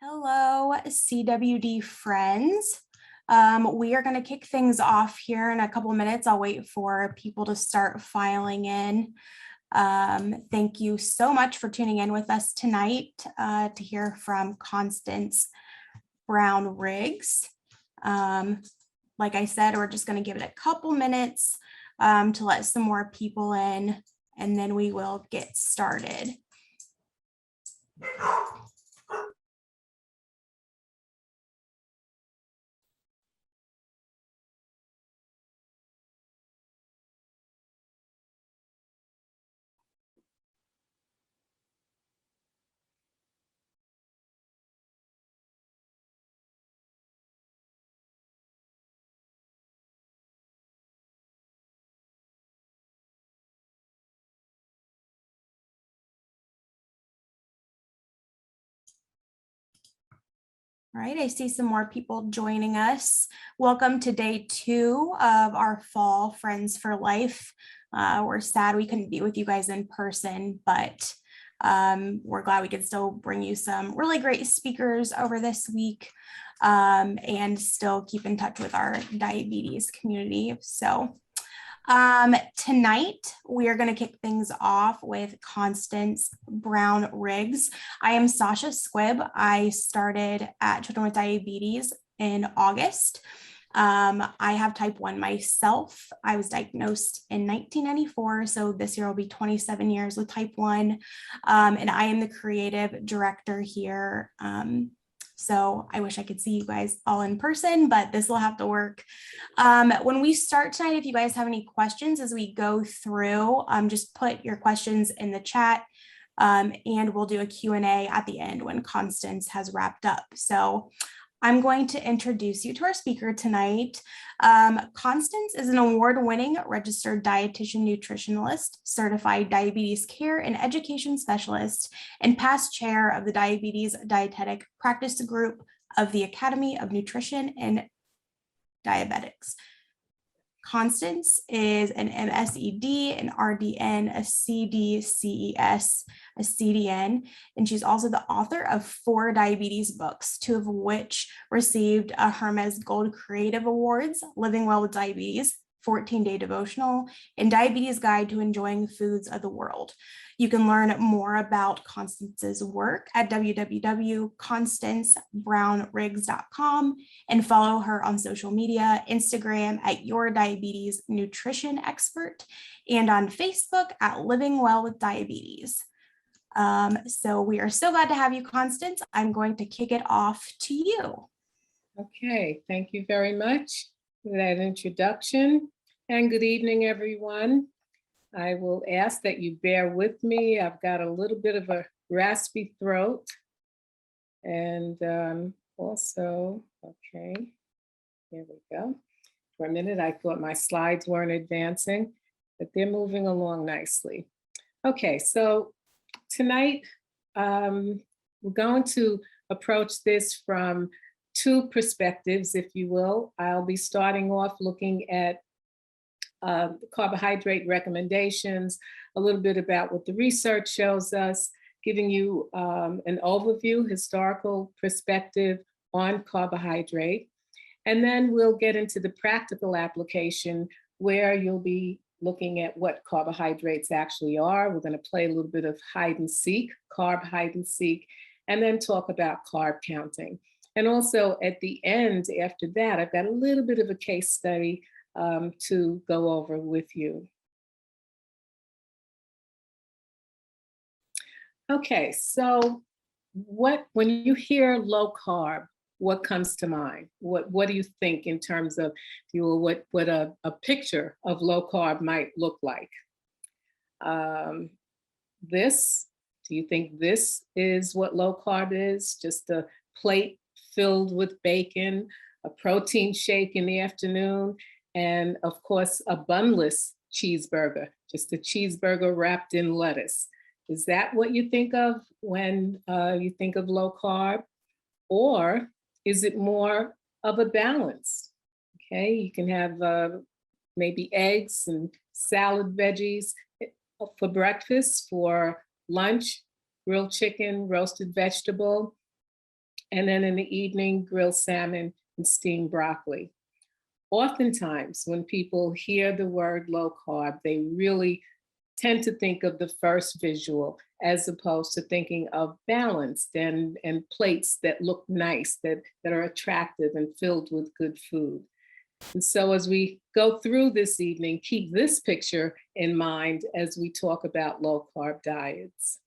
Hello, CWD friends. We are going to kick things off here in a couple minutes. I'll wait for people to start filing in. Thank you so much for tuning in with us tonight to hear from Constance Brown-Riggs. Like I said, we're just going to give it a couple minutes to let some more people in, and then we will get started. All right, I see some more people joining us. Welcome to day 2 of our fall Friends for Life. We're sad we couldn't be with you guys in person, but we're glad we could still bring you some really great speakers over this week and still keep in touch with our diabetes community. So tonight, we are going to kick things off with Constance Brown-Riggs. I am Sasha Squibb. I started at Children with Diabetes in August. I have type 1 myself. I was diagnosed in 1994, so this year will be 27 years with type 1, and I am the creative director here. So I wish I could see you guys all in person, but this will have to work. When we start tonight, if you guys have any questions as we go through, just put your questions in the chat and we'll do a Q&A at the end when Constance has wrapped up. So I'm going to introduce you to our speaker tonight. Constance is an award-winning registered dietitian nutritionalist, certified diabetes care and education specialist, and past chair of the Diabetes Dietetic Practice Group of the Academy of Nutrition and Diabetics. Constance is an MSEd, an RDN, a CDCES, a CDN, and she's also the author of 4 diabetes books, 2 of which received a Hermes Gold Creative Awards: Living Well with Diabetes, 14-Day Devotional, and Diabetes Guide to Enjoying Foods of the World. You can learn more about Constance's work at www.constancebrownriggs.com and follow her on social media, Instagram at Your Diabetes Nutrition Expert, and on Facebook at Living Well with Diabetes. So we are so glad to have you, Constance. I'm going to kick it off to you. Okay, thank you very much for that introduction, and good evening, everyone. I will ask that you bear with me. I've got a little bit of a raspy throat, and also, okay, here we go. For a minute, I thought my slides weren't advancing, but they're moving along nicely. Okay, so tonight, we're going to approach this from 2 perspectives, if you will. I'll be starting off looking at carbohydrate recommendations, a little bit about what the research shows us, giving you an overview, historical perspective on carbohydrate. And then we'll get into the practical application where you'll be looking at what carbohydrates actually are. We're going to play a little bit of hide and seek, carb hide and seek, and then talk about carb counting. And also at the end, after that, I've got a little bit of a case study to go over with you. Okay, so when you hear low carb, what comes to mind? What do you think in terms of what a picture of low carb might look like? Do you think this is what low carb is? Just a plate filled with bacon, a protein shake in the afternoon, and of course, a bunless cheeseburger, just a cheeseburger wrapped in lettuce. Is that what you think of when you think of low carb? Or is it more of a balance? Okay, you can have maybe eggs and salad veggies for breakfast, for lunch, grilled chicken, roasted vegetable, And then in the evening, grilled salmon and steamed broccoli. Oftentimes, when people hear the word low carb, they really tend to think of the first visual as opposed to thinking of balanced and plates that look nice, that are attractive and filled with good food. And so as we go through this evening, keep this picture in mind as we talk about low carb diets.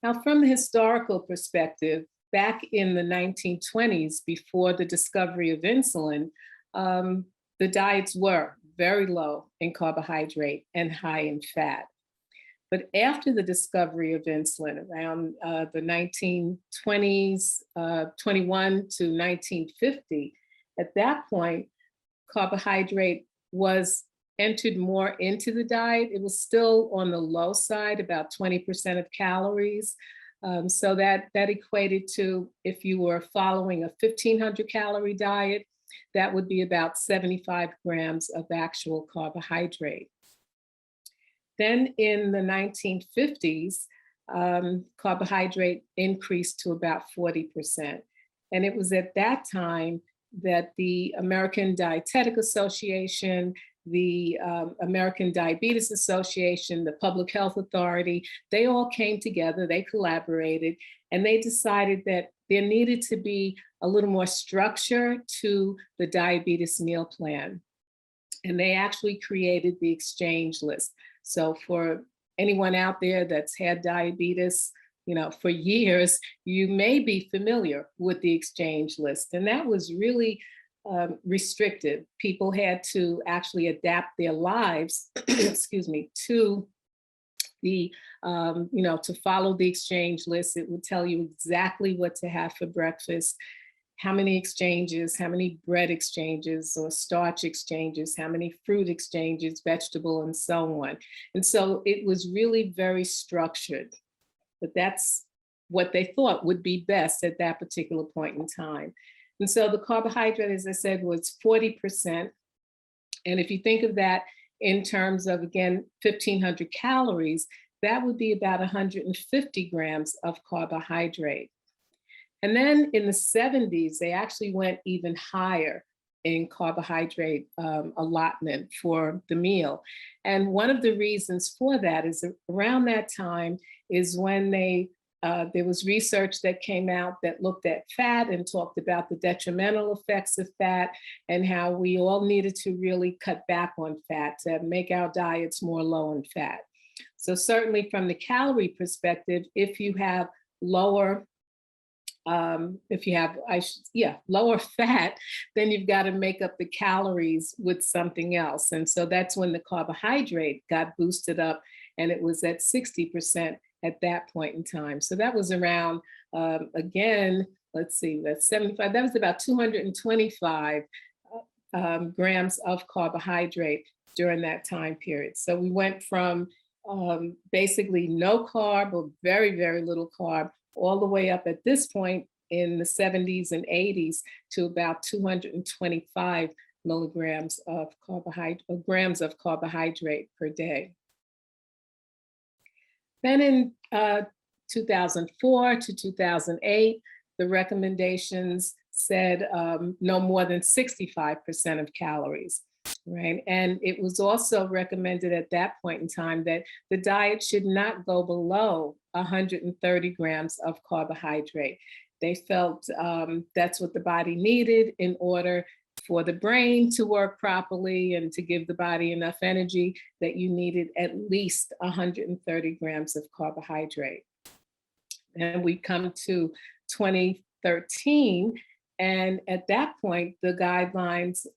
Now, from the historical perspective, back in the 1920s, before the discovery of insulin, the diets were very low in carbohydrate and high in fat. But after the discovery of insulin around the 1920s, 21 to 1950, at that point, carbohydrate was entered more into the diet. It was still on the low side, about 20% of calories. So that equated to, if you were following a 1,500 calorie diet, that would be about 75 grams of actual carbohydrate. Then in the 1950s, carbohydrate increased to about 40%. And it was at that time that the American Dietetic Association, the American Diabetes Association, the Public Health Authority, they all came together, they collaborated, and they decided that there needed to be a little more structure to the diabetes meal plan. And they actually created the exchange list. So for anyone out there that's had diabetes, for years, you may be familiar with the exchange list. And that was really restrictive. People had to actually adapt their lives, excuse me, to the, to follow the exchange list. It would tell you exactly what to have for breakfast, how many exchanges, how many bread exchanges or starch exchanges, how many fruit exchanges, vegetable, and so on. And so it was really very structured, but that's what they thought would be best at that particular point in time. And so the carbohydrate, as I said, was 40%. And if you think of that in terms of, again, 1,500 calories, that would be about 150 grams of carbohydrate. And then in the 70s, they actually went even higher in carbohydrate allotment for the meal. And one of the reasons for that is around that time is when there was research that came out that looked at fat and talked about the detrimental effects of fat and how we all needed to really cut back on fat to make our diets more low in fat. So certainly from the calorie perspective, if you have lower lower fat, then you've got to make up the calories with something else. And so that's when the carbohydrate got boosted up, and it was at 60% at that point in time. So that was around, again, let's see, that's 75, that was about 225 grams of carbohydrate during that time period. So we went from basically no carb or very, very little carb all the way up at this point in the 70s and 80s to about 225 milligrams of grams of carbohydrate per day. Then in 2004 to 2008, the recommendations said no more than 65% of calories. Right. And it was also recommended at that point in time that the diet should not go below 130 grams of carbohydrate. They felt that's what the body needed in order for the brain to work properly and to give the body enough energy, that you needed at least 130 grams of carbohydrate. And we come to 2013, and at that point, the guidelines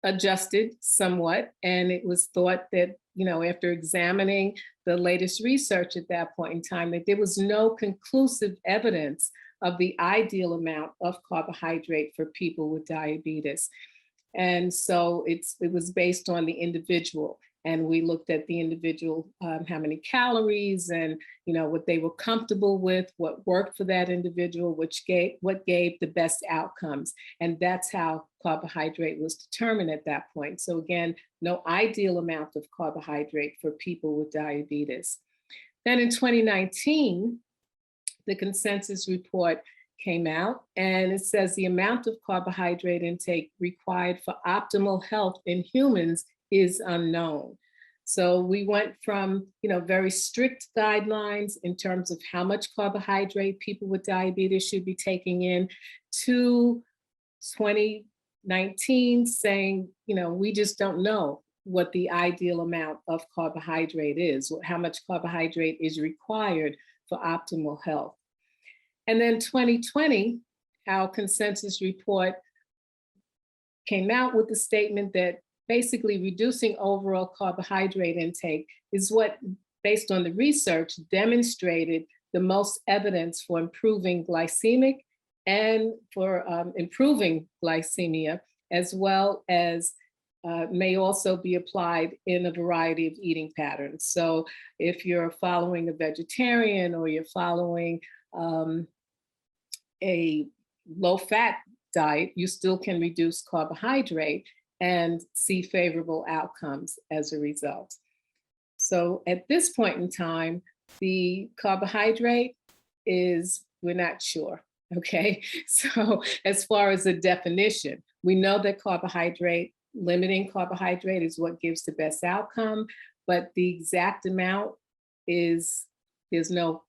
adjusted somewhat, and it was thought that, after examining the latest research at that point in time, that there was no conclusive evidence of the ideal amount of carbohydrate for people with diabetes. And so it was based on the individual. And we looked at the individual, how many calories and, what they were comfortable with, what worked for that individual, what gave the best outcomes. And that's how carbohydrate was determined at that point. So again, no ideal amount of carbohydrate for people with diabetes. Then in 2019, the consensus report came out, and it says the amount of carbohydrate intake required for optimal health in humans is unknown. So we went from, very strict guidelines in terms of how much carbohydrate people with diabetes should be taking in, to 2019 saying, we just don't know what the ideal amount of carbohydrate is, or how much carbohydrate is required for optimal health. And then 2020, our consensus report came out with the statement that basically reducing overall carbohydrate intake is what, based on the research, demonstrated the most evidence for improving glycemic and for improving glycemia, as well as may also be applied in a variety of eating patterns. So if you're following a vegetarian or you're following a low-fat diet, you still can reduce carbohydrate and see favorable outcomes as a result. So at this point in time, the carbohydrate is, we're not sure, okay? So as far as the definition, we know that limiting carbohydrate is what gives the best outcome, but the exact amount there's no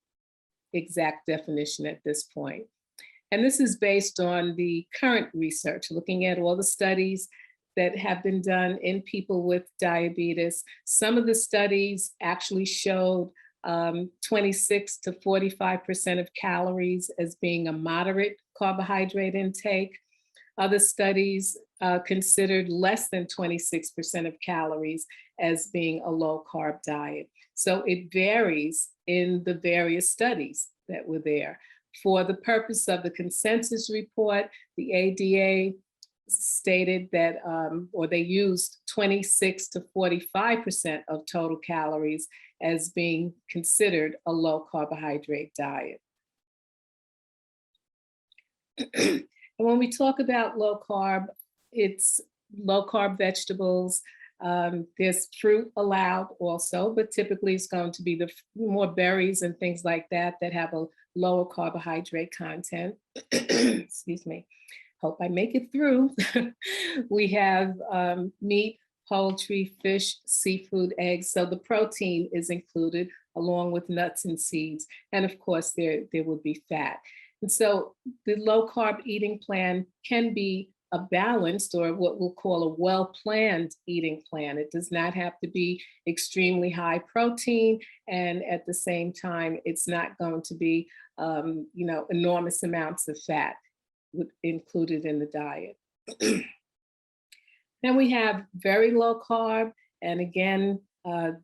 exact definition at this point. And this is based on the current research, looking at all the studies that have been done in people with diabetes. Some of the studies actually showed 26 to 45% of calories as being a moderate carbohydrate intake. Other studies considered less than 26% of calories as being a low carb diet. So it varies in the various studies that were there. For the purpose of the consensus report, the ADA stated that, or they used 26 to 45% of total calories as being considered a low carbohydrate diet. And when we talk about low carb, it's low carb vegetables. There's fruit allowed also, but typically it's going to be the more berries and things like that that have a lower carbohydrate content. Excuse me. Hope I make it through. We have meat, poultry, fish, seafood, eggs. So the protein is included along with nuts and seeds. And of course, there would be fat. And so the low carb eating plan can be a balanced, or what we'll call a well-planned eating plan. It does not have to be extremely high protein, and at the same time, it's not going to be enormous amounts of fat included in the diet. Then we have very low carb, and again,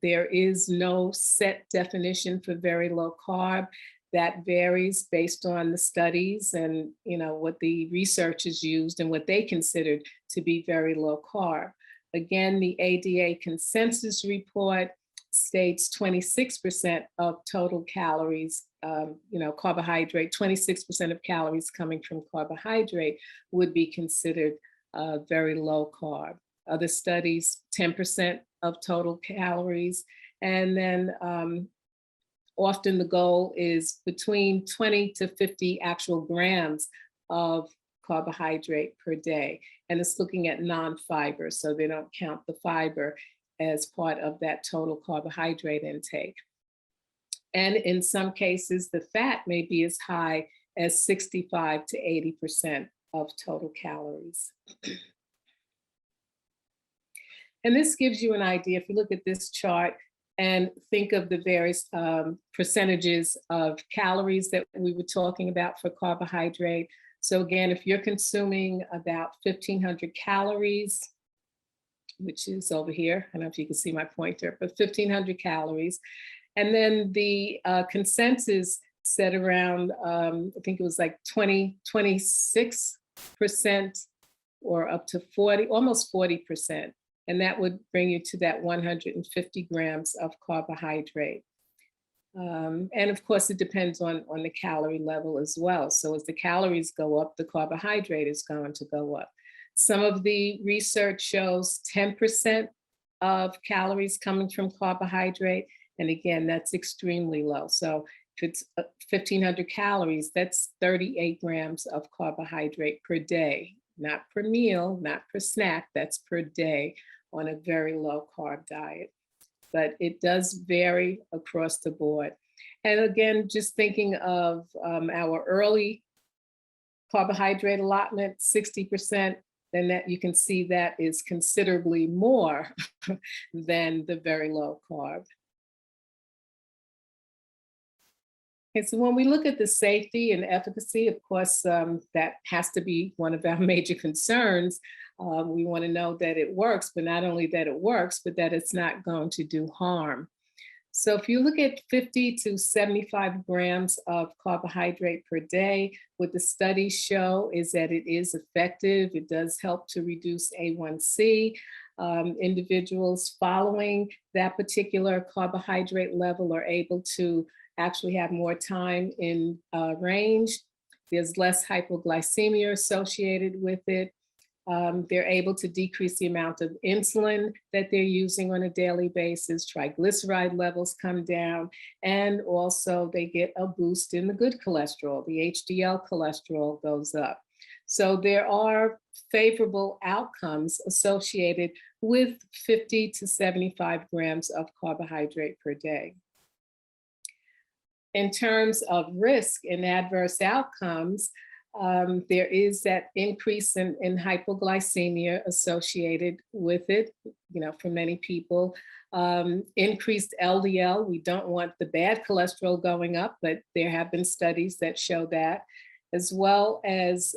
there is no set definition for very low carb. That varies based on the studies and what the researchers used and what they considered to be very low carb. Again, the ADA consensus report states 26% of total calories, carbohydrate, 26% of calories coming from carbohydrate would be considered very low carb. Other studies, 10% of total calories. And then often the goal is between 20 to 50 actual grams of carbohydrate per day. And it's looking at non-fiber, so they don't count the fiber as part of that total carbohydrate intake. And in some cases, the fat may be as high as 65 to 80% of total calories. And this gives you an idea. If you look at this chart and think of the various percentages of calories that we were talking about for carbohydrate. So again, if you're consuming about 1,500 calories, which is over here, I don't know if you can see my pointer, but 1,500 calories. And then the consensus said around, I think it was like 26% or up to 40, almost 40%. And that would bring you to that 150 grams of carbohydrate. And of course, it depends on the calorie level as well. So as the calories go up, the carbohydrate is going to go up. Some of the research shows 10% of calories coming from carbohydrate. And again, that's extremely low. So if it's 1,500 calories, that's 38 grams of carbohydrate per day, not per meal, not per snack, that's per day on a very low carb diet. But it does vary across the board. And again, just thinking of our early carbohydrate allotment, 60%, then that you can see that is considerably more than the very low carb. Okay, so when we look at the safety and efficacy, of course, that has to be one of our major concerns. We want to know that it works, but not only that it works, but that it's not going to do harm. So if you look at 50 to 75 grams of carbohydrate per day, what the studies show is that it is effective. It does help to reduce A1C. Individuals following that particular carbohydrate level are able to actually have more time in range. There's less hypoglycemia associated with it. They're able to decrease the amount of insulin that they're using on a daily basis. Triglyceride levels come down, and also they get a boost in the good cholesterol. The HDL cholesterol goes up. So there are favorable outcomes associated with 50 to 75 grams of carbohydrate per day. In terms of risk and adverse outcomes, there is that increase in hypoglycemia associated with it, for many people. Increased LDL, we don't want the bad cholesterol going up, but there have been studies that show that, as well as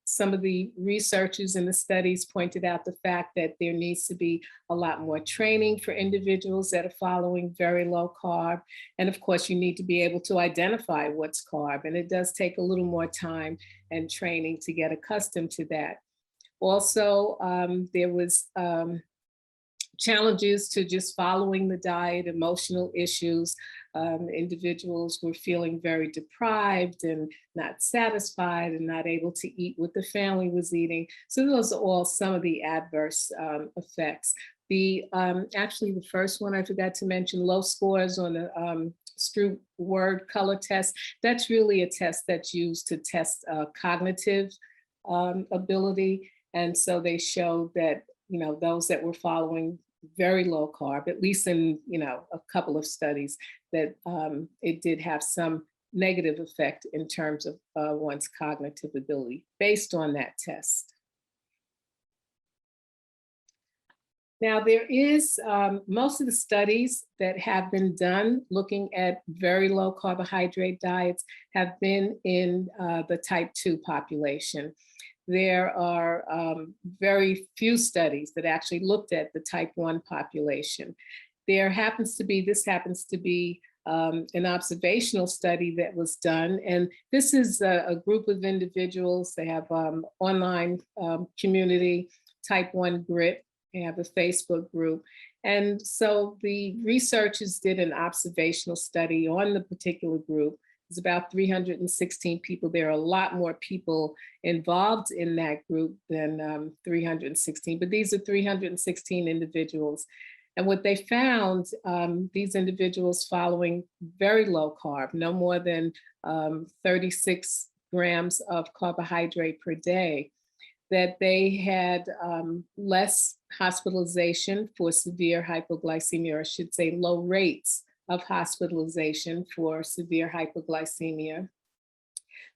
some of the researchers in the studies pointed out the fact that there needs to be a lot more training for individuals that are following very low carb. And of course, you need to be able to identify what's carb, and it does take a little more time and training to get accustomed to that. Also, there was challenges to just following the diet, emotional issues. Individuals were feeling very deprived and not satisfied and not able to eat what the family was eating. So those are all some of the adverse effects. Actually, the first one I forgot to mention, low scores on the Stroop word color test. That's really a test that's used to test cognitive ability. And so they showed that, those that were following very low carb, at least in, a couple of studies, that it did have some negative effect in terms of one's cognitive ability based on that test. Now, there is most of the studies that have been done looking at very low carbohydrate diets have been in the type 2 population. There are very few studies that actually looked at the type 1 population. This happens to be an observational study that was done. And this is a group of individuals. They have online community, type 1 grit. They have a Facebook group. And so the researchers did an observational study on the particular group. It's about 316 people. There are a lot more people involved in that group than 316, but these are 316 individuals. And what they found, these individuals following very low carb, no more than 36 grams of carbohydrate per day, that they had less hospitalization for severe hypoglycemia, or I should say low rates of hospitalization for severe hypoglycemia.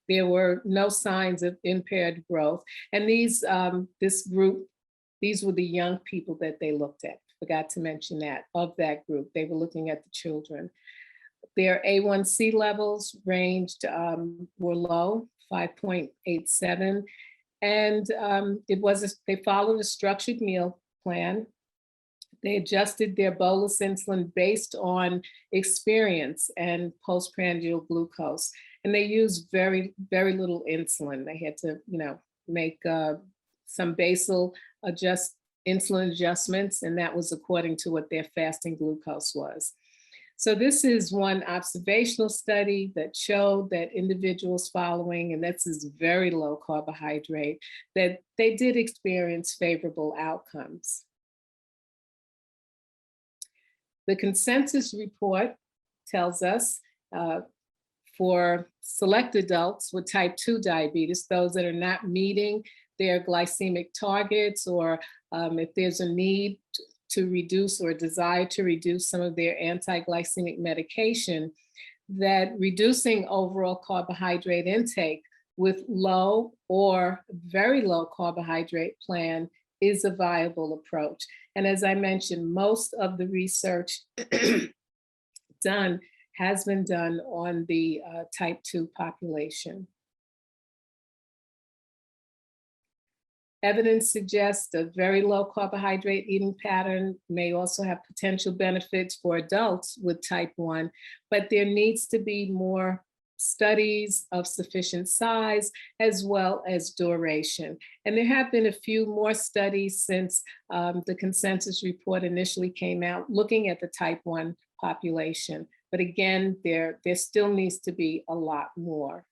There were no signs of impaired growth. And this group, these were the young people that they looked at. Forgot to mention that, of that group. They were looking at the children. Their A1C levels ranged, were low, 5.87. And they followed a structured meal plan. They adjusted their bolus insulin based on experience and postprandial glucose. And they used very, very little insulin. They had to, make some basal insulin adjustments, and that was according to what their fasting glucose was. So this is one observational study that showed that individuals following, and this is very low carbohydrate, that they did experience favorable outcomes. The consensus report tells us For select adults with type 2 diabetes, those that are not meeting their glycemic targets, or if there's a need to reduce or desire to reduce some of their anti-glycemic medication, that reducing overall carbohydrate intake with low or very low carbohydrate plan is a viable approach. And as I mentioned, most of the research has been done on the type 2 population. Evidence suggests a very low carbohydrate eating pattern may also have potential benefits for adults with type 1, but there needs to be more studies of sufficient size as well as duration. And there have been a few more studies since the consensus report initially came out looking at the type 1 population. But again, there still needs to be a lot more.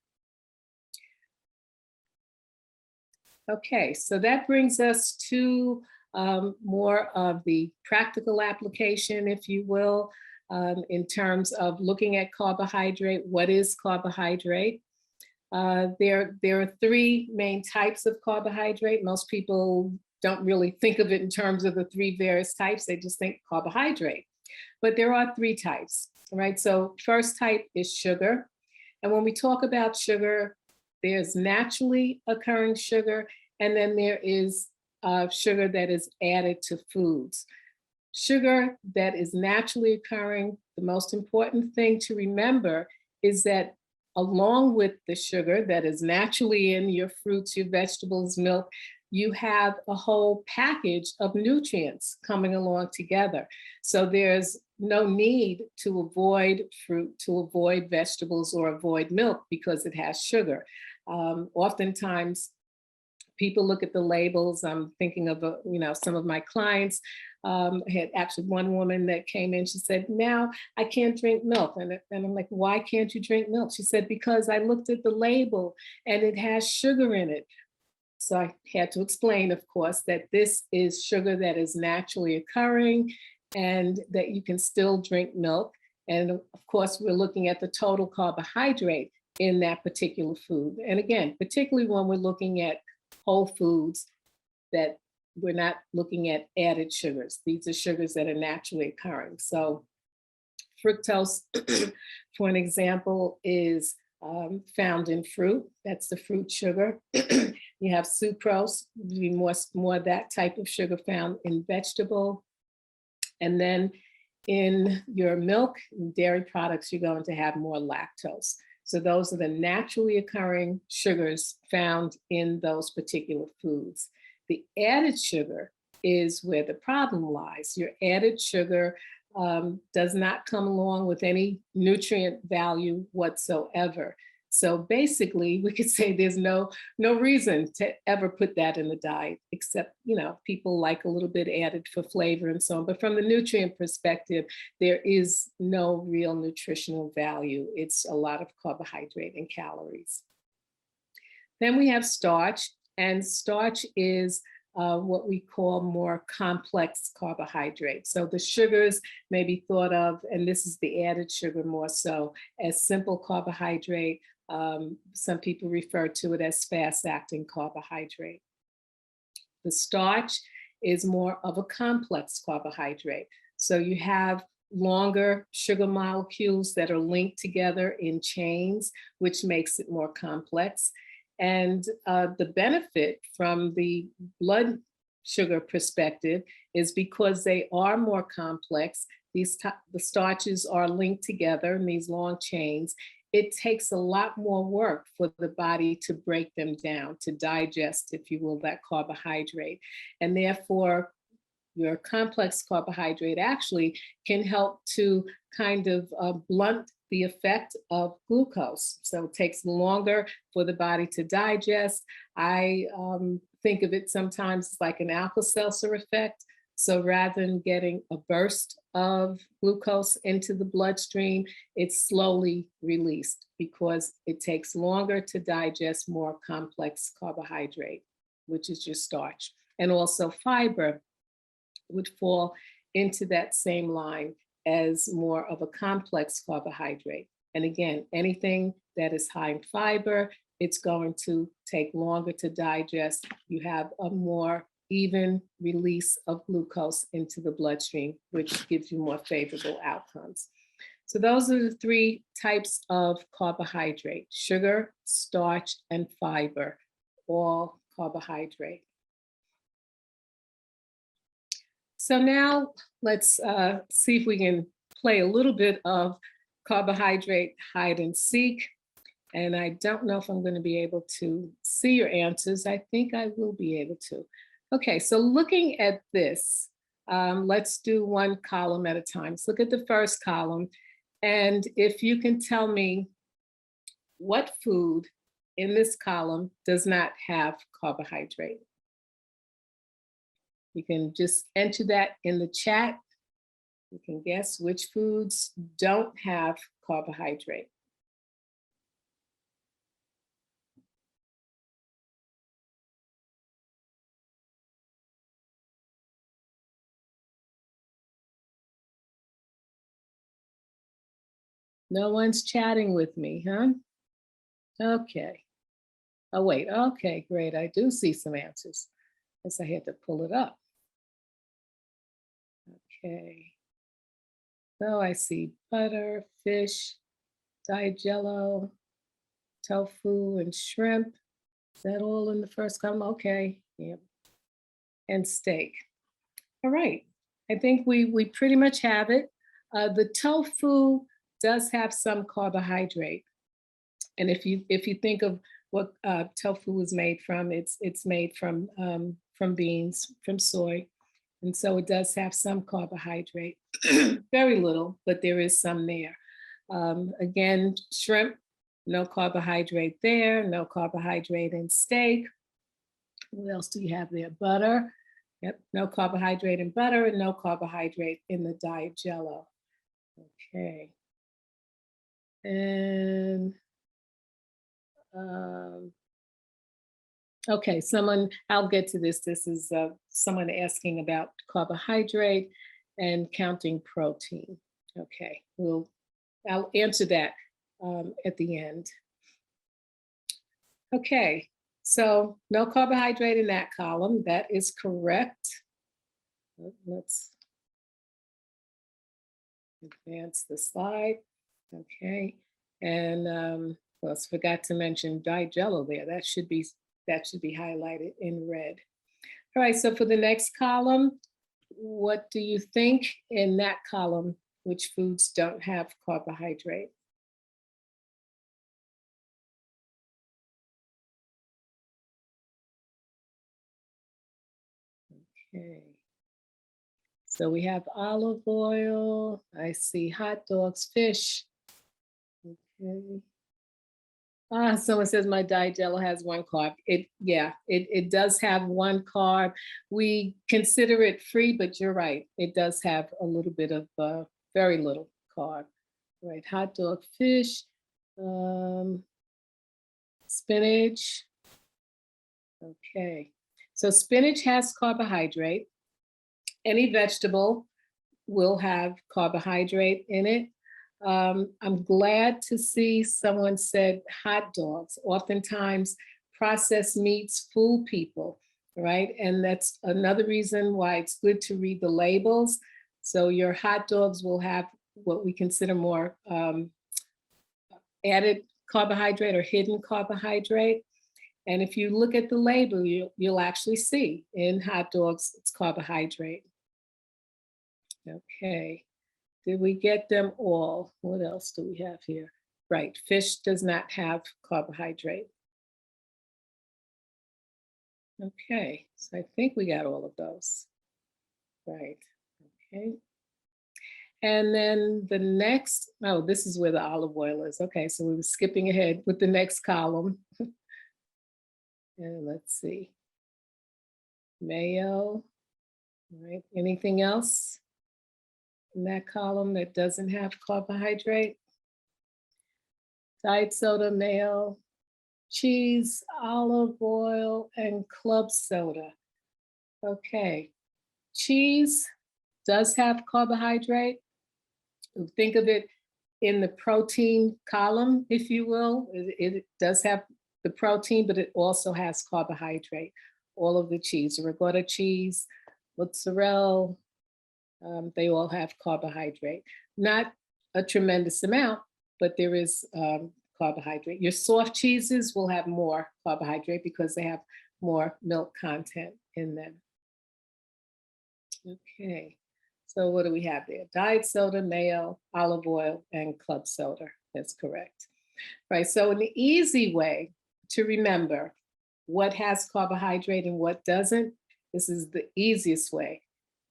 Okay, so that brings us to more of the practical application, if you will, in terms of looking at carbohydrate. What is carbohydrate? There are three main types of carbohydrate. Most people don't really think of it in terms of the three various types. They just think carbohydrate. But there are three types, right? So first type is sugar. And when we talk about sugar, there's naturally occurring sugar, and then there is sugar that is added to foods. Sugar that is naturally occurring, the most important thing to remember is that along with the sugar that is naturally in your fruits, your vegetables, milk, you have a whole package of nutrients coming along together. So there's no need to avoid fruit, to avoid vegetables, or avoid milk because it has sugar. Oftentimes, people look at the labels. I'm thinking of some of my clients. Had actually one woman that came in. She said, "Now I can't drink milk," and I'm like, "Why can't you drink milk?" She said, "Because I looked at the label and it has sugar in it." So I had to explain, of course, that this is sugar that is naturally occurring and that you can still drink milk. And of course, we're looking at the total carbohydrate in that particular food. And again, particularly when we're looking at whole foods, that we're not looking at added sugars. These are sugars that are naturally occurring. So fructose, for an example, is found in fruit. That's the fruit sugar. You have sucrose, more of that type of sugar found in vegetable. And then in your milk and dairy products, you're going to have more lactose. So those are the naturally occurring sugars found in those particular foods. The added sugar is where the problem lies. Your added sugar does not come along with any nutrient value whatsoever. So basically, we could say there's no reason to ever put that in the diet, except, people like a little bit added for flavor and so on. But from the nutrient perspective, there is no real nutritional value. It's a lot of carbohydrate and calories. Then we have starch, and starch is what we call more complex carbohydrate. So the sugars may be thought of, and this is the added sugar more so, as simple carbohydrate. Some people refer to it as fast-acting carbohydrate. The starch is more of a complex carbohydrate. So you have longer sugar molecules that are linked together in chains, which makes it more complex. And the benefit from the blood sugar perspective is because they are more complex, the starches are linked together in these long chains. It takes a lot more work for the body to break them down, to digest, if you will, that carbohydrate. And therefore, your complex carbohydrate actually can help to kind of blunt the effect of glucose. So it takes longer for the body to digest. I think of it sometimes like an Alka-Seltzer effect. So rather than getting a burst of glucose into the bloodstream, it's slowly released because it takes longer to digest more complex carbohydrate, which is your starch. And also fiber would fall into that same line as more of a complex carbohydrate. And again, anything that is high in fiber, it's going to take longer to digest. You have a more even release of glucose into the bloodstream, which gives you more favorable outcomes. So those are the three types of carbohydrate: sugar, starch, and fiber, all carbohydrate. So now let's see if we can play a little bit of carbohydrate hide and seek. And I don't know if I'm going to be able to see your answers. I think I will be able to. Okay, so looking at this, let's do one column at a time. Let's look at the first column. And if you can tell me what food in this column does not have carbohydrate. You can just enter that in the chat. You can guess which foods don't have carbohydrate. No one's chatting with me, huh? Okay. Oh, wait. Okay, great. I do see some answers. Guess I had to pull it up. Okay. So I see butter, fish, dyed jello, tofu, and shrimp. Is that all in the first column? Okay. Yep. And steak. All right. I think we pretty much have it. The tofu does have some carbohydrate. And if you think of what tofu is made from, it's made from beans, from soy. And so it does have some carbohydrate, very little, but there is some there. Again, shrimp, no carbohydrate there, no carbohydrate in steak. What else do you have there? Butter, yep, no carbohydrate in butter and no carbohydrate in the diet jello. Okay. And okay, I'll get to this. This is someone asking about carbohydrate and counting protein. Okay, I'll answer that at the end. Okay, so no carbohydrate in that column. That is correct. Let's advance the slide. Okay, and well, I forgot to mention diet jello there. That should be highlighted in red. All right, so for the next column, what do you think in that column, which foods don't have carbohydrate? Okay. So we have olive oil. I see hot dogs, fish. Okay. Someone says my diet jello has one carb. It does have one carb. We consider it free, but you're right. It does have a little bit of very little carb. Right, hot dog, fish, spinach. Okay, so spinach has carbohydrate. Any vegetable will have carbohydrate in it. I'm glad to see someone said hot dogs. Oftentimes processed meats fool people, right? And that's another reason why it's good to read the labels. So your hot dogs will have what we consider more added carbohydrate or hidden carbohydrate. And if you look at the label, you'll actually see in hot dogs, it's carbohydrate. Okay. Did we get them all? What else do we have here? Right, fish does not have carbohydrate. Okay, so I think we got all of those. Right, okay. And then the next, oh, this is where the olive oil is. Okay, so we were skipping ahead with the next column. And let's see. Mayo, all right, anything else in that column that doesn't have carbohydrate? Diet soda, mayo, cheese, olive oil, and club soda. Okay, cheese does have carbohydrate. Think of it in the protein column, if you will. It does have the protein, but it also has carbohydrate. All of the cheese, ricotta cheese, mozzarella, they all have carbohydrate. Not a tremendous amount, but there is carbohydrate. Your soft cheeses will have more carbohydrate because they have more milk content in them. Okay, so what do we have there? Diet soda, mayo, olive oil, and club soda. That's correct. Right, so an easy way to remember what has carbohydrate and what doesn't, this is the easiest way.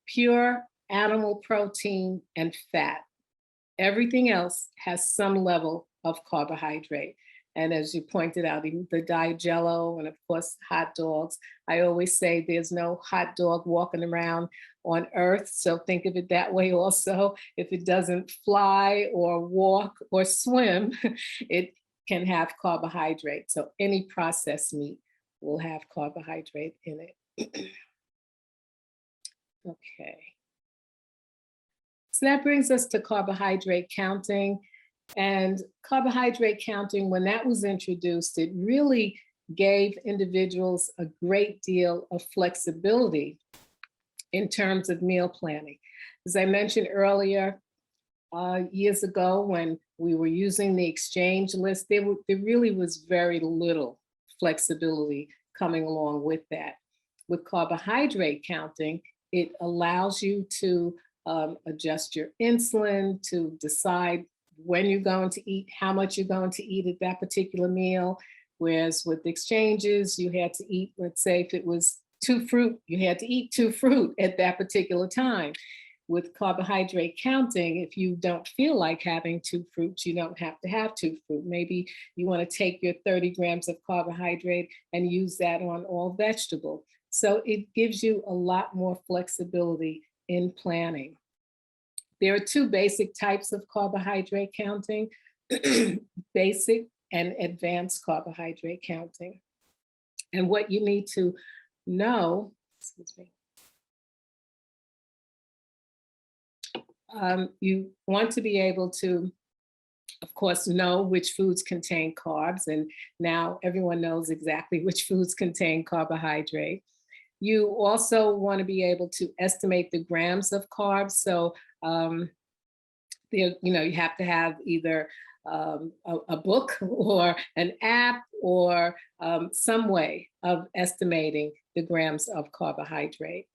Pure animal protein and fat. Everything else has some level of carbohydrate. And as you pointed out, even the diet jello and of course hot dogs. I always say there's no hot dog walking around on earth. So think of it that way also. If it doesn't fly or walk or swim, it can have carbohydrate. So any processed meat will have carbohydrate in it. Okay. So that brings us to carbohydrate counting. And carbohydrate counting, when that was introduced, it really gave individuals a great deal of flexibility in terms of meal planning. As I mentioned earlier, years ago when we were using the exchange list, there really was very little flexibility coming along with that. With carbohydrate counting, it allows you to adjust your insulin, to decide when you're going to eat, how much you're going to eat at that particular meal. Whereas with exchanges, you had to eat, let's say if it was 2 fruit, you had to eat 2 fruit at that particular time. With carbohydrate counting, if you don't feel like having 2 fruits, you don't have to have 2 fruit. Maybe you want to take your 30 grams of carbohydrate and use that on all vegetable. So it gives you a lot more flexibility in planning. There are 2 basic types of carbohydrate counting, basic and advanced carbohydrate counting. And what you need to know, excuse me, you want to be able to, of course, know which foods contain carbs. And now everyone knows exactly which foods contain carbohydrate. You also want to be able to estimate the grams of carbs. So, you have to have either a book or an app or some way of estimating the grams of carbohydrate.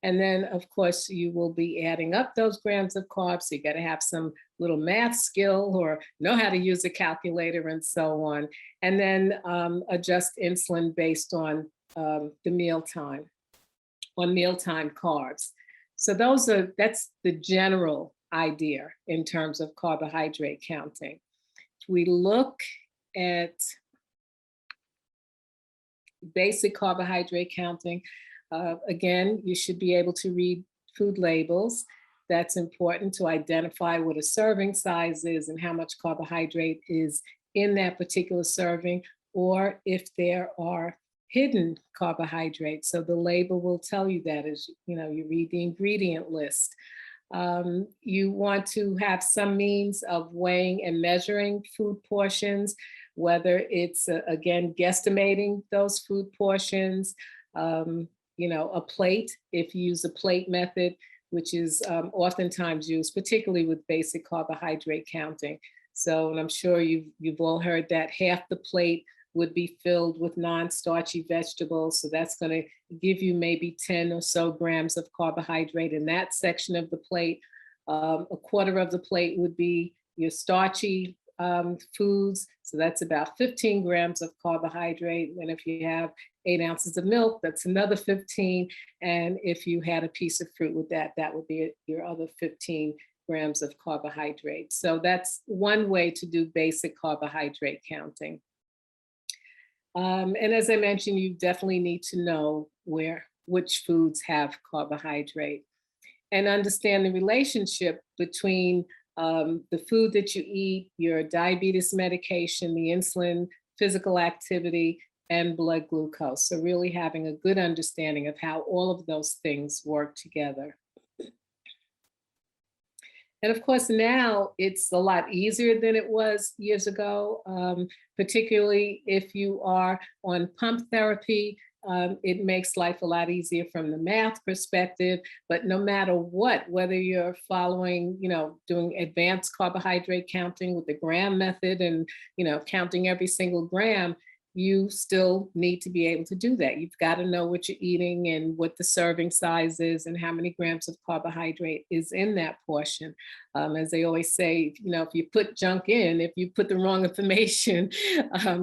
And then, of course, you will be adding up those grams of carbs. So you got to have some little math skill or know how to use a calculator and so on. And then adjust insulin based on the mealtime, on mealtime carbs. So that's the general idea in terms of carbohydrate counting. If we look at basic carbohydrate counting, again, you should be able to read food labels. That's important to identify what a serving size is and how much carbohydrate is in that particular serving, or if there are hidden carbohydrates. So the label will tell you that as you read the ingredient list. You want to have some means of weighing and measuring food portions, whether it's, again, guesstimating those food portions, a plate, if you use a plate method, which is oftentimes used, particularly with basic carbohydrate counting. So, and I'm sure you've all heard that half the plate would be filled with non-starchy vegetables. So that's going to give you maybe 10 or so grams of carbohydrate in that section of the plate. A quarter of the plate would be your starchy foods. So that's about 15 grams of carbohydrate. And if you have 8 ounces of milk, that's another 15. And if you had a piece of fruit with that, that would be your other 15 grams of carbohydrate. So that's one way to do basic carbohydrate counting. And as I mentioned, you definitely need to know which foods have carbohydrate and understand the relationship between the food that you eat, your diabetes medication, the insulin, physical activity, and blood glucose. So really having a good understanding of how all of those things work together. And of course, now it's a lot easier than it was years ago, particularly if you are on pump therapy. It makes life a lot easier from the math perspective, but no matter what, whether you're following, doing advanced carbohydrate counting with the gram method and, counting every single gram, you still need to be able to do that. You've got to know what you're eating and what the serving size is and how many grams of carbohydrate is in that portion. As they always say, if you put junk in, if you put the wrong information,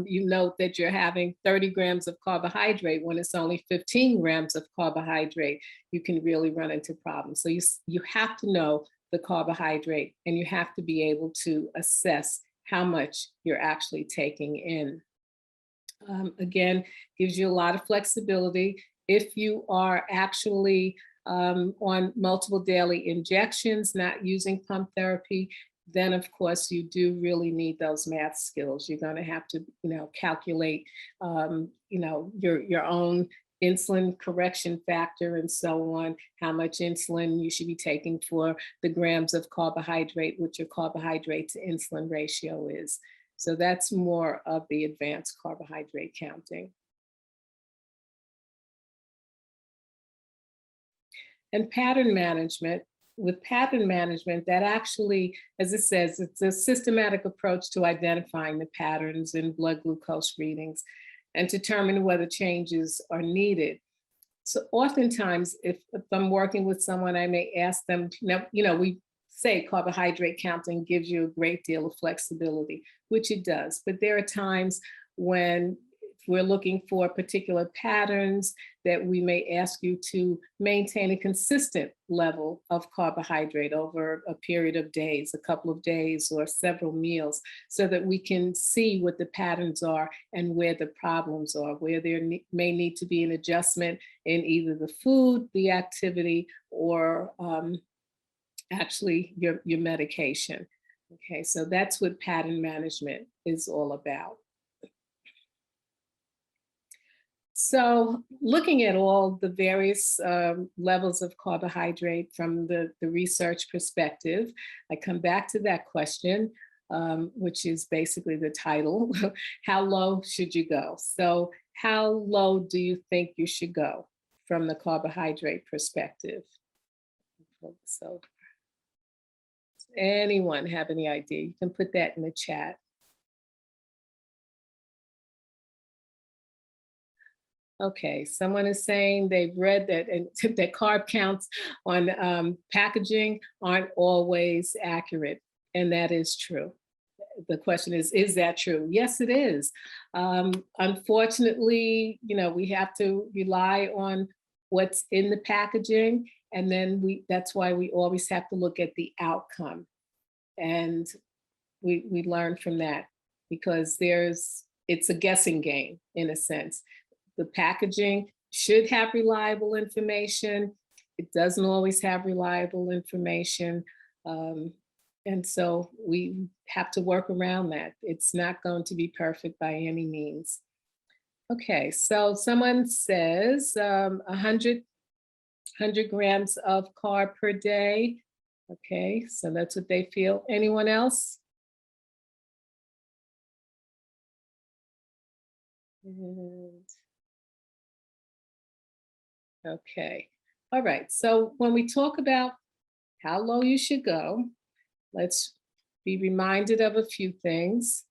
you note that you're having 30 grams of carbohydrate when it's only 15 grams of carbohydrate, you can really run into problems. So you have to know the carbohydrate and you have to be able to assess how much you're actually taking in. Again, gives you a lot of flexibility. If you are actually on multiple daily injections, not using pump therapy, then of course you do really need those math skills. You're going to have to, calculate, your own insulin correction factor and so on, how much insulin you should be taking for the grams of carbohydrate, what your carbohydrate to insulin ratio is. So that's more of the advanced carbohydrate counting. And pattern management. With pattern management, that actually, as it says, it's a systematic approach to identifying the patterns in blood glucose readings and determine whether changes are needed. So oftentimes, if I'm working with someone, I may ask them, we say carbohydrate counting gives you a great deal of flexibility, which it does. But there are times when we're looking for particular patterns that we may ask you to maintain a consistent level of carbohydrate over a period of days, a couple of days or several meals, so that we can see what the patterns are and where the problems are, where there may need to be an adjustment in either the food, the activity, or actually your medication. Okay, so that's what pattern management is all about. So looking at all the various levels of carbohydrate from the research perspective, I come back to that question, which is basically the title, how low should you go? So how low do you think you should go from the carbohydrate perspective? So anyone have any idea? You can put that in the chat. Okay, someone is saying they've read that and that carb counts on packaging aren't always accurate, and that is true. The question is that true? Yes, it is. Unfortunately, we have to rely on what's in the packaging, and then that's why we always have to look at the outcome. And we learn from that because it's a guessing game in a sense. The packaging should have reliable information. It doesn't always have reliable information. And so we have to work around that. It's not going to be perfect by any means. Okay, so someone says 100 grams of carb per day. Okay, so that's what they feel. Anyone else? Okay, all right. So when we talk about how low you should go, let's be reminded of a few things.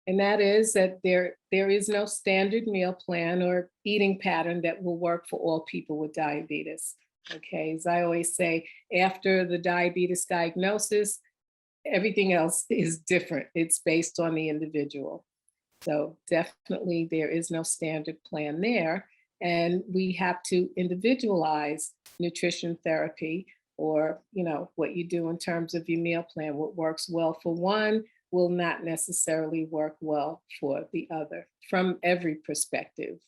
And that is that there is no standard meal plan or eating pattern that will work for all people with diabetes. Okay, as I always say, after the diabetes diagnosis, everything else is different. It's based on the individual. So definitely there is no standard plan there. And we have to individualize nutrition therapy, or what you do in terms of your meal plan. What works well for one will not necessarily work well for the other from every perspective.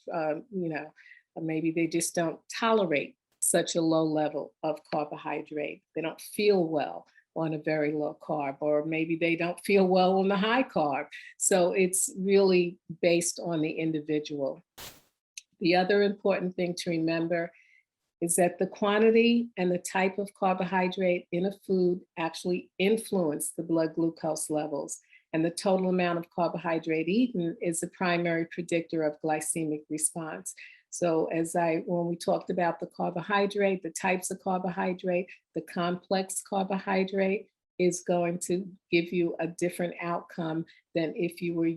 Maybe they just don't tolerate such a low level of carbohydrate. They don't feel well on a very low carb, or maybe they don't feel well on the high carb. So it's really based on the individual. The other important thing to remember is that the quantity and the type of carbohydrate in a food actually influence the blood glucose levels. And the total amount of carbohydrate eaten is the primary predictor of glycemic response. So when we talked about the carbohydrate, the types of carbohydrate, the complex carbohydrate is going to give you a different outcome than if you were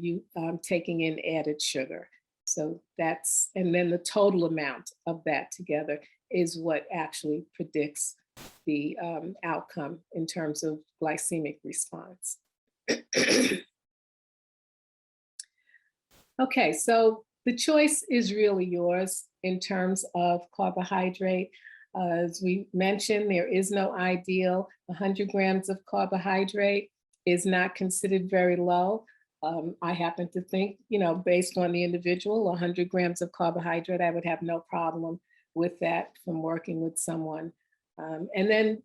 taking in added sugar. So and then the total amount of that together is what actually predicts the outcome in terms of glycemic response. Okay, so the choice is really yours in terms of carbohydrate. As we mentioned, there is no ideal. 100 grams of carbohydrate is not considered very low. I happen to think, based on the individual, 100 grams of carbohydrate, I would have no problem with that from working with someone. And then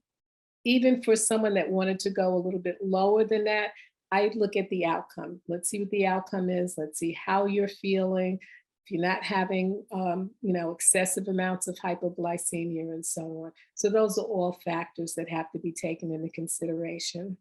even for someone that wanted to go a little bit lower than that, I'd look at the outcome. Let's see what the outcome is. Let's see how you're feeling. If you're not having, excessive amounts of hypoglycemia and so on. So those are all factors that have to be taken into consideration.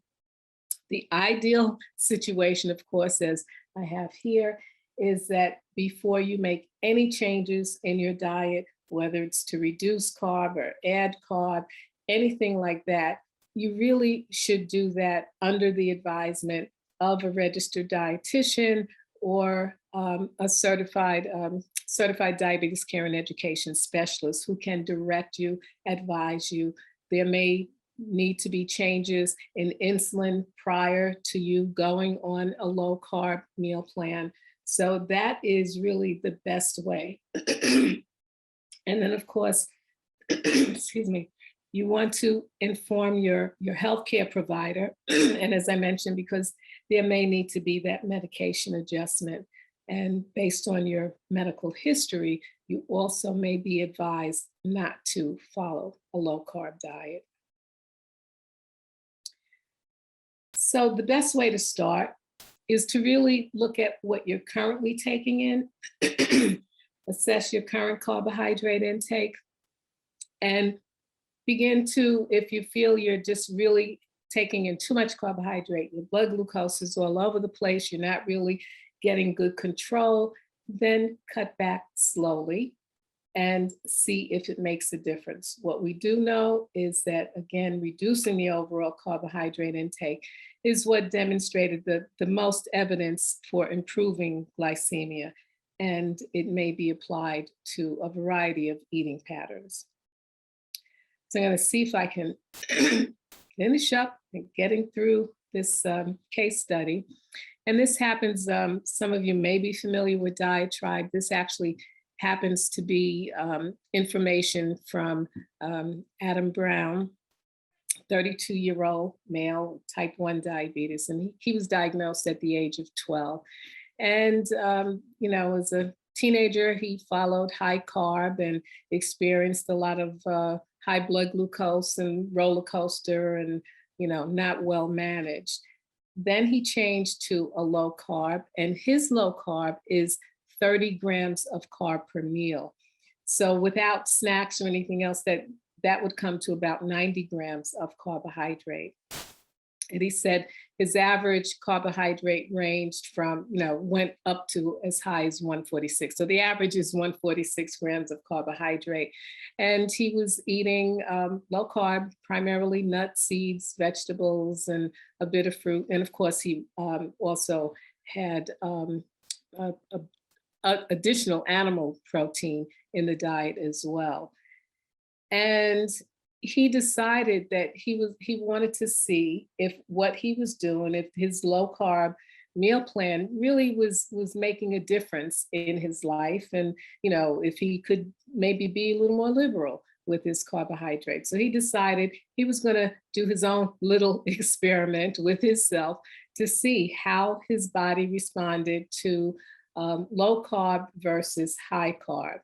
The ideal situation, of course, as I have here, is that before you make any changes in your diet, whether it's to reduce carb or add carb, anything like that, you really should do that under the advisement of a registered dietitian or a certified diabetes care and education specialist who can direct you, advise you. There may need to be changes in insulin prior to you going on a low carb meal plan. So that is really the best way. And then, of course, excuse me, you want to inform your healthcare provider. And as I mentioned, because there may need to be that medication adjustment. And based on your medical history, you also may be advised not to follow a low carb diet. So the best way to start is to really look at what you're currently taking in, assess your current carbohydrate intake, and begin to, if you feel you're just really taking in too much carbohydrate, your blood glucose is all over the place, you're not really getting good control, then cut back slowly and see if it makes a difference. What we do know is that, again, reducing the overall carbohydrate intake is what demonstrated the most evidence for improving glycemia, and it may be applied to a variety of eating patterns. So I'm going to see if I can finish up and getting through this case study. And this happens, some of you may be familiar with Diatribe. This actually happens to be information from Adam Brown, 32-year-old male, type 1 diabetes. And he was diagnosed at the age of 12. And, as a teenager, he followed high carb and experienced a lot of high blood glucose and roller coaster and, not well managed. Then he changed to a low carb, and his low carb is 30 grams of carb per meal. So without snacks or anything else, that would come to about 90 grams of carbohydrate. And he said his average carbohydrate ranged from, went up to as high as 146. So the average is 146 grams of carbohydrate. And he was eating low carb, primarily nuts, seeds, vegetables, and a bit of fruit. And of course, he also had additional animal protein in the diet as well. And he decided that he wanted to see if what he was doing, if his low carb meal plan really was making a difference in his life, and if he could maybe be a little more liberal with his carbohydrates. So he decided he was going to do his own little experiment with himself to see how his body responded to low carb versus high carb.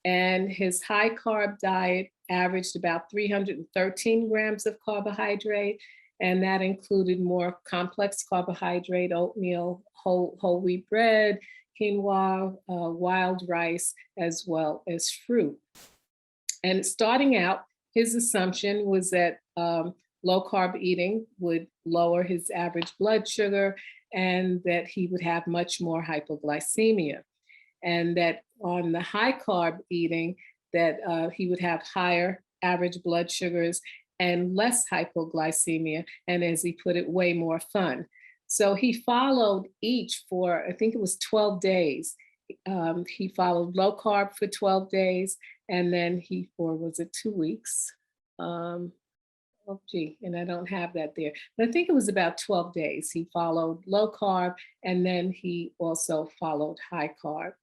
And his high carb diet averaged about 313 grams of carbohydrate, and that included more complex carbohydrate, oatmeal, whole wheat bread, quinoa, wild rice, as well as fruit. And starting out, his assumption was that low carb eating would lower his average blood sugar and that he would have much more hypoglycemia. And that on the high carb eating, that he would have higher average blood sugars and less hypoglycemia, and as he put it, way more fun. So he followed each for, I think it was 12 days. He followed low carb for 12 days, and then or was it 2 weeks? Oh, gee, and I don't have that there. But I think it was about 12 days. He followed low carb, and then he also followed high carb.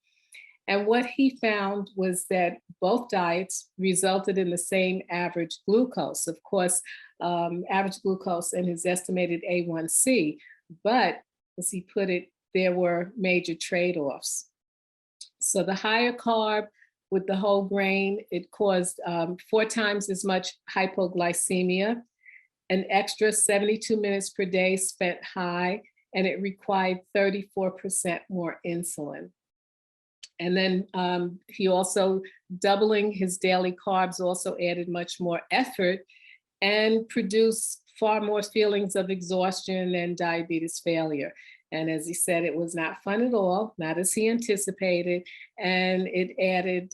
And what he found was that both diets resulted in the same average glucose. Of course, average glucose and his estimated A1C, but as he put it, there were major trade-offs. So the higher carb with the whole grain, it caused 4 times as much hypoglycemia, an extra 72 minutes per day spent high, and it required 34% more insulin. And then he also, doubling his daily carbs also added much more effort and produced far more feelings of exhaustion and diabetes failure. And as he said, it was not fun at all, not as he anticipated. And it added,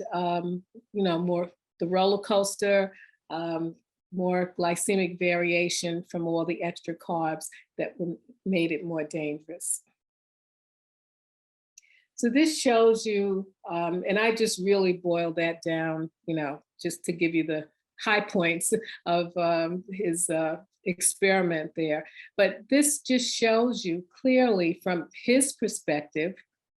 more the roller coaster, more glycemic variation from all the extra carbs that made it more dangerous. So this shows you, and I just really boiled that down, just to give you the high points of his experiment there. But this just shows you clearly from his perspective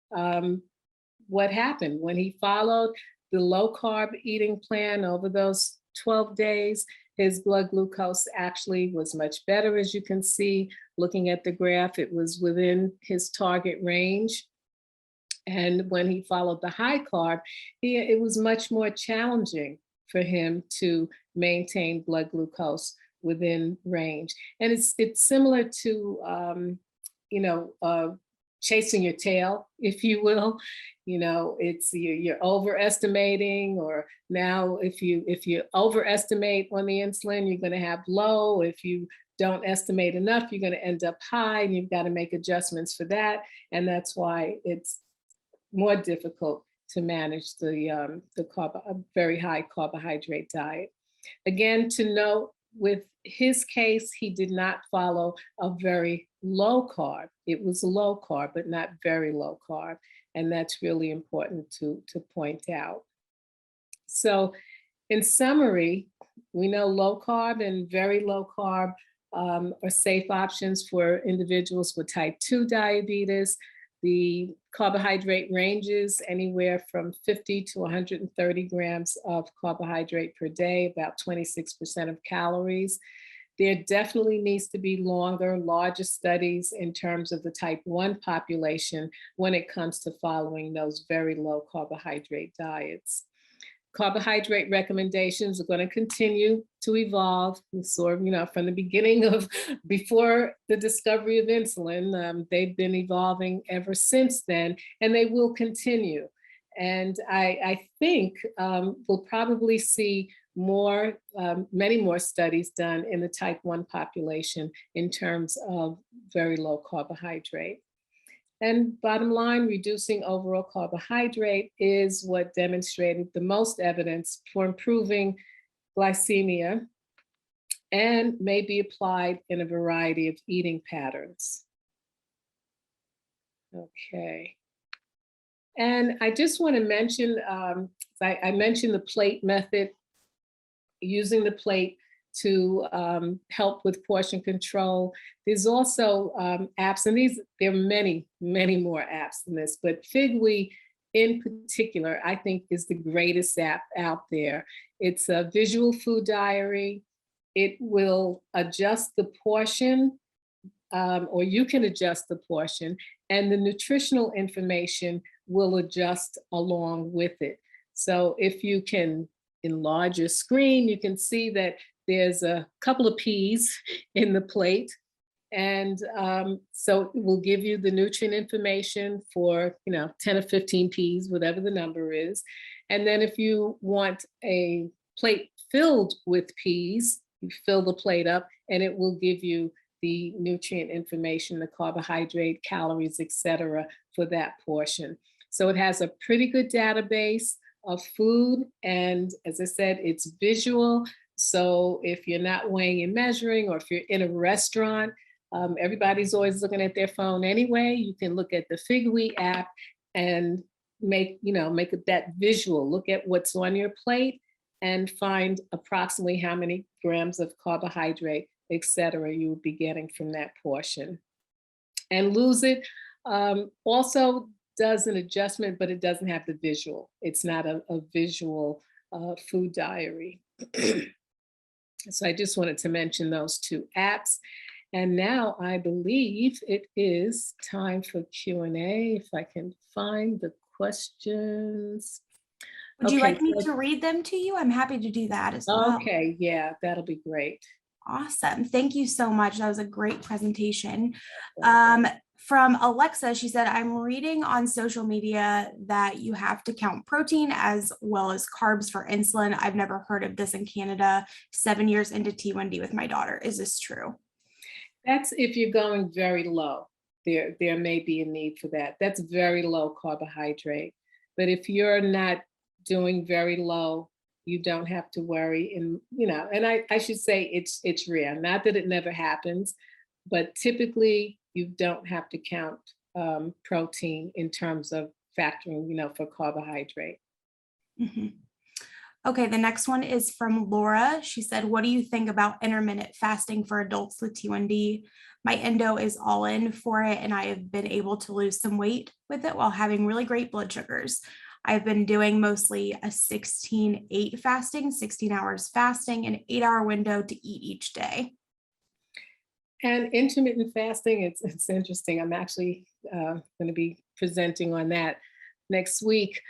what happened when he followed the low carb eating plan over those 12 days. His blood glucose actually was much better, as you can see, looking at the graph. It was within his target range. And when he followed the high carb, it was much more challenging for him to maintain blood glucose within range. And it's similar to, chasing your tail, if you will. It's you're overestimating, or now if you overestimate on the insulin, you're going to have low. If you don't estimate enough, you're going to end up high, and you've got to make adjustments for that. And that's why it's more difficult to manage the very high carbohydrate diet. Again, to note, with his case, he did not follow a very low carb. It was low carb, but not very low carb. And that's really important to point out. So in summary, we know low carb and very low carb are safe options for individuals with type 2 diabetes. The carbohydrate ranges anywhere from 50 to 130 grams of carbohydrate per day, about 26% of calories. There definitely needs to be larger studies in terms of the type 1 population when it comes to following those very low carbohydrate diets. Carbohydrate recommendations are going to continue to evolve. We saw, from the beginning of, before the discovery of insulin, they've been evolving ever since then, and they will continue. And I think we'll probably see many more studies done in the type 1 population in terms of very low carbohydrate. And bottom line, reducing overall carbohydrate is what demonstrated the most evidence for improving glycemia and may be applied in a variety of eating patterns. Okay. And I just want to mention, I mentioned the plate method, using the plate to help with portion control. There's also apps, and there are many, many more apps than this, but Figwe in particular, I think is the greatest app out there. It's a visual food diary. It will adjust the portion, or you can adjust the portion, and the nutritional information will adjust along with it. So if you can enlarge your screen, you can see that there's a couple of peas in the plate. And so it will give you the nutrient information for, 10 or 15 peas, whatever the number is. And then if you want a plate filled with peas, you fill the plate up and it will give you the nutrient information, the carbohydrate, calories, etc. for that portion. So it has a pretty good database of food. And as I said, it's visual. So if you're not weighing and measuring, or if you're in a restaurant, everybody's always looking at their phone anyway. You can look at the Figwe app and make that visual. Look at what's on your plate and find approximately how many grams of carbohydrate, etc. you would be getting from that portion. And Lose It also does an adjustment, but it doesn't have the visual. It's not a visual food diary. So I just wanted to mention those two apps. And now I believe it is time for Q&A, if I can find the questions. Would you like me to read them to you? I'm happy to do that as well. Okay, yeah, that'll be great. Awesome. Thank you so much. That was a great presentation. From Alexa, she said, I'm reading on social media that you have to count protein as well as carbs for insulin. I've never heard of this in Canada, 7 years into T1D with my daughter. Is this true? That's if you're going very low. There may be a need for that. That's very low carbohydrate. But if you're not doing very low, you don't have to worry. And, and I should say it's rare. Not that it never happens, but typically you don't have to count protein in terms of factoring, for carbohydrate. Mm-hmm. Okay, the next one is from Laura. She said, what do you think about intermittent fasting for adults with T1D? My endo is all in for it, and I have been able to lose some weight with it while having really great blood sugars. I've been doing mostly a 16-8 fasting, 16 hours fasting, an 8-hour window to eat each day. And intermittent fasting, it's interesting. I'm actually going to be presenting on that next week.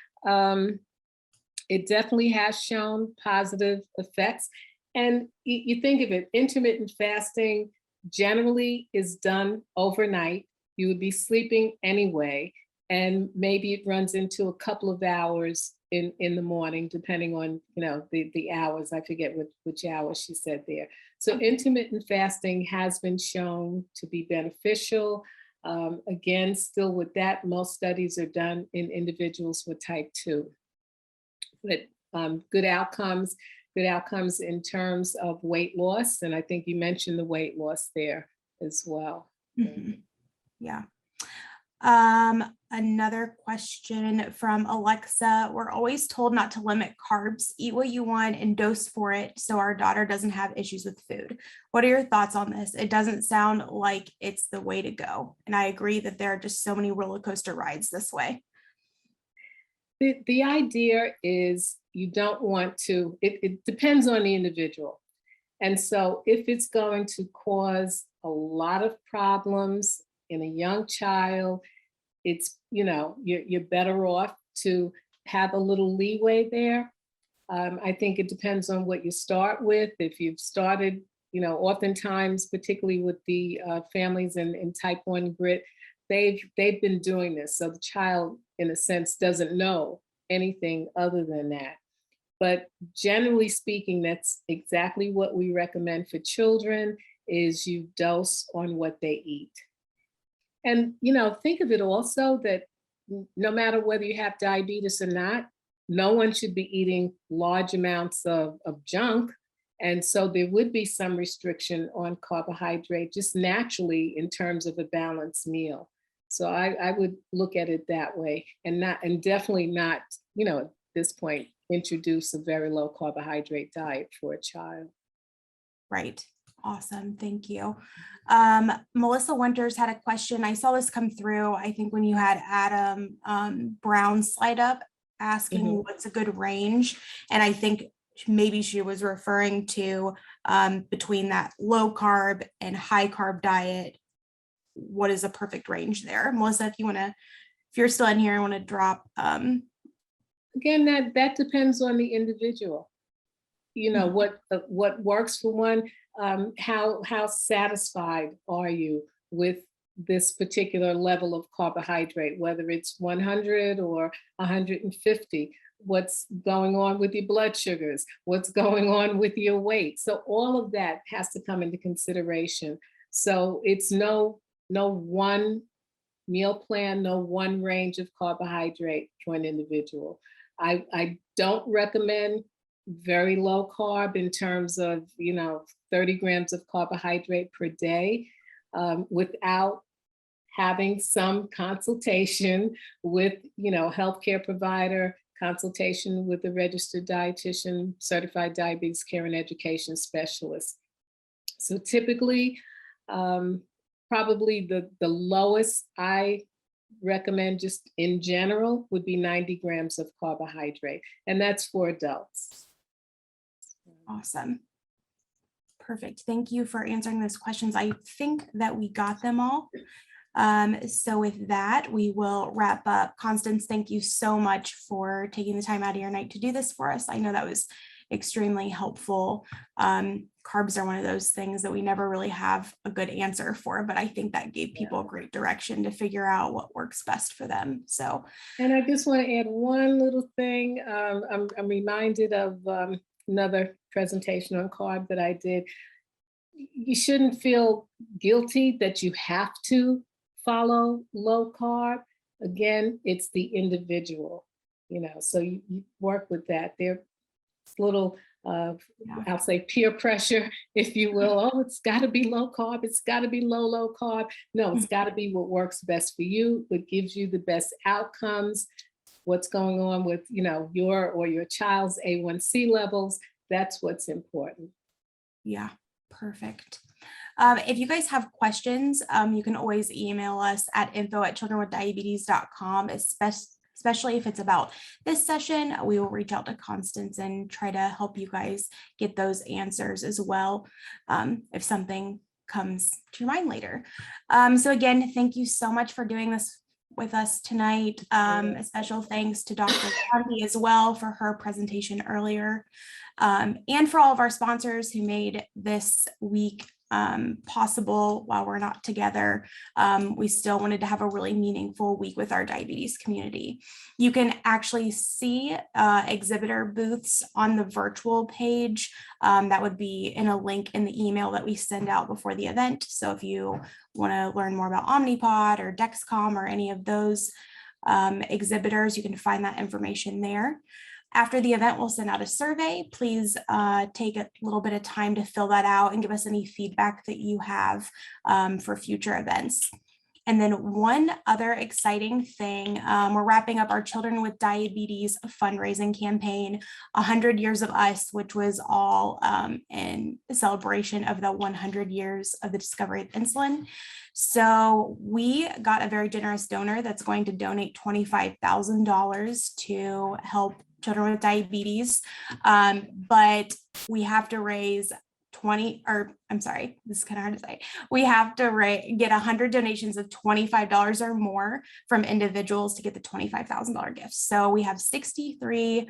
It definitely has shown positive effects. And you think of it, intermittent fasting generally is done overnight. You would be sleeping anyway, and maybe it runs into a couple of hours in the morning, depending on the hours. I forget which hours she said there. So intermittent fasting has been shown to be beneficial. Again, still with that, most studies are done in individuals with type 2. But good outcomes in terms of weight loss. And I think you mentioned the weight loss there as well. Mm-hmm. Yeah. Another question from Alexa. We're always told not to limit carbs, eat what you want and dose for it so our daughter doesn't have issues with food. What are your thoughts on this? It doesn't sound like it's the way to go. And I agree that there are just so many roller coaster rides this way. The idea is you don't want to, it depends on the individual. And so if it's going to cause a lot of problems in a young child, it's, you're better off to have a little leeway there. I think it depends on what you start with. If you've started, oftentimes, particularly with the families in type 1 grit, they've been doing this. So the child, in a sense, doesn't know anything other than that. But generally speaking, that's exactly what we recommend for children, is you dose on what they eat. And, think of it also that no matter whether you have diabetes or not, no one should be eating large amounts of junk. And so there would be some restriction on carbohydrate just naturally in terms of a balanced meal. So I would look at it that way, and definitely not, at this point, introduce a very low carbohydrate diet for a child. Right. Awesome. Thank you. Melissa Winters had a question. I saw this come through, I think, when you had Adam Brown slide up asking what's a good range. And I think maybe she was referring to between that low carb and high carb diet. What is a perfect range there? Melissa, if you're still in here, I want to drop. Again, that depends on the individual. What works for one. How satisfied are you with this particular level of carbohydrate, whether it's 100 or 150. What's going on with your blood sugars? What's going on with your weight? So all of that has to come into consideration. So it's no one meal plan, no one range of carbohydrate for an individual. I don't recommend very low carb in terms of, 30 grams of carbohydrate per day without having some consultation with, healthcare provider, consultation with a registered dietitian, certified diabetes care and education specialist. So typically, probably the lowest I recommend just in general would be 90 grams of carbohydrate, and that's for adults. Awesome. Perfect. Thank you for answering those questions. I think that we got them all. So with that, we will wrap up. Constance, thank you so much for taking the time out of your night to do this for us. I know that was extremely helpful. Carbs are one of those things that we never really have a good answer for, but I think that gave people great direction to figure out what works best for them. So, and I just want to add one little thing. I'm reminded of another presentation on carb that I did. You shouldn't feel guilty that you have to follow low carb. Again, it's the individual, so you work with that. There's little, I'll say peer pressure, if you will. Oh, it's got to be low carb. It's got to be low carb. No, it's got to be what works best for you, what gives you the best outcomes, what's going on with, your or your child's A1C levels. That's what's important. Yeah, perfect. If you guys have questions, you can always email us at info@childrenwithdiabetes.com, especially if it's about this session. We will reach out to Constance and try to help you guys get those answers as well, if something comes to your mind later. So again, thank you so much for doing this with us tonight. A special thanks to Dr. Conti as well for her presentation earlier, and for all of our sponsors who made this week possible while we're not together. We still wanted to have a really meaningful week with our diabetes community. You can actually see exhibitor booths on the virtual page. That would be in a link in the email that we send out before the event. So if you want to learn more about Omnipod or Dexcom or any of those exhibitors, you can find that information there. After the event, we'll send out a survey. Please take a little bit of time to fill that out and give us any feedback that you have for future events. And then one other exciting thing, we're wrapping up our Children with Diabetes fundraising campaign, 100 Years of Us, which was all in celebration of the 100 years of the discovery of insulin. So we got a very generous donor that's going to donate $25,000 to help children with diabetes, but we have to raise this is kind of hard to say. We have to get 100 donations of $25 or more from individuals to get the $25,000 gift. So we have 63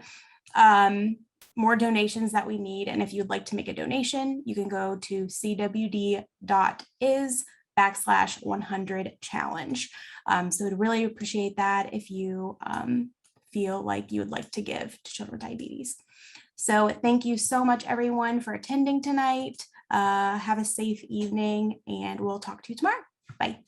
more donations that we need. And if you'd like to make a donation, you can go to cwd.is/100challenge. So we'd really appreciate that if you feel like you would like to give to children with diabetes. So thank you so much, everyone, for attending tonight. Have a safe evening, and we'll talk to you tomorrow. Bye.